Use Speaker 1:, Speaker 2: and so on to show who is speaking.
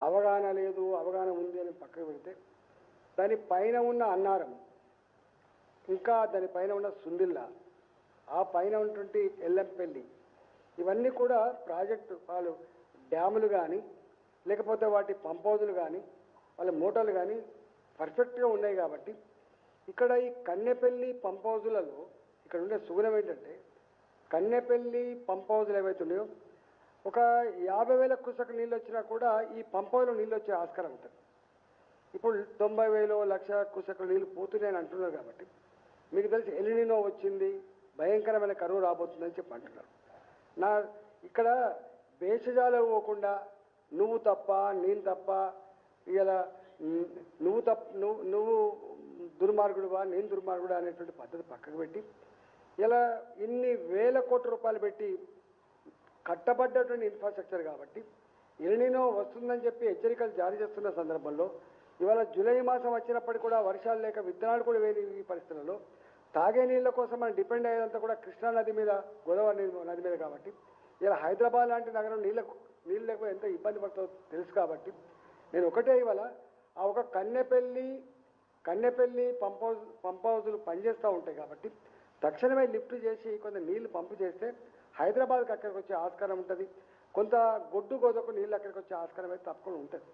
Speaker 1: అవగాహన లేదు, అవగాహన ఉంది అని పక్కకు పెడితే దాని పైన ఉన్న అన్నారం, ఇంకా దానిపైన ఉన్న సుందిల్లా, ఆ పైన ఉన్నటువంటి ఎల్లంపల్లి, ఇవన్నీ కూడా ప్రాజెక్టు వాళ్ళు డ్యాములు కానీ లేకపోతే వాటి పంప్ హౌజులు కానీ వాళ్ళ మోటార్లు కానీ పర్ఫెక్ట్గా ఉన్నాయి. కాబట్టి ఇక్కడ ఈ కన్నెపల్లి పంప్ హౌజులలో ఇక్కడ ఉండే సుగుణం ఏంటంటే, కన్నెపల్లి పంప్ హౌజులు ఏవైతే ఉన్నాయో ఒక 50,000 క్యూసెక్ నీళ్ళు వచ్చినా కూడా ఈ పంప్ హౌజ్లో నీళ్ళు వచ్చే ఆస్కారం ఉంటుంది. ఇప్పుడు 90,000 లక్ష క్యూసెక్ నీళ్ళు పోతున్నాయని అంటున్నారు. కాబట్టి మీకు తెలిసి ఎలినినో వచ్చింది, భయంకరమైన కరువు రాబోతుందని చెప్పి అంటున్నారు. నా ఇక్కడ భేషజాలు పోకుండా నువ్వు తప్ప నేను తప్ప, ఇలా నువ్వు దుర్మార్గుడువా నేను దుర్మార్గుడా అనేటువంటి పద్ధతి పక్కకు పెట్టి, ఇలా ఇన్ని వేల కోట్ల రూపాయలు పెట్టి కట్టబడ్డటువంటి ఇన్ఫ్రాస్ట్రక్చర్ కాబట్టి ఎల్నినో వస్తుందని చెప్పి హెచ్చరికలు జారీ చేస్తున్న సందర్భంలో ఇవాళ జూలై మాసం వచ్చినప్పటికీ కూడా వర్షాలు లేక విత్తనాలు కూడా వేయని ఈ పరిస్థితులలో తాగే నీళ్ళ కోసం మనం డిపెండ్ అయ్యేదంతా కూడా కృష్ణా నది మీద, గోదావరి నది మీద. కాబట్టి ఇలా హైదరాబాద్ లాంటి నగరం నీళ్ళు లేకపోతే ఎంత ఇబ్బంది పడుతుందో తెలుసు. కాబట్టి నేను ఒకటే ఇవాళ ఆ ఒక కన్నెపల్లి పంప్ హౌజులు పనిచేస్తూ ఉంటాయి. కాబట్టి తక్షణమే లిఫ్ట్ చేసి కొంత నీళ్లు పంపు చేస్తే హైదరాబాద్కి అక్కడికి వచ్చే ఆస్కారం ఉంటుంది. కొంత గొడ్డు గోదకు నీళ్ళు అక్కడికి వచ్చే ఆస్కారం అయితే తప్పకుండా ఉంటుంది.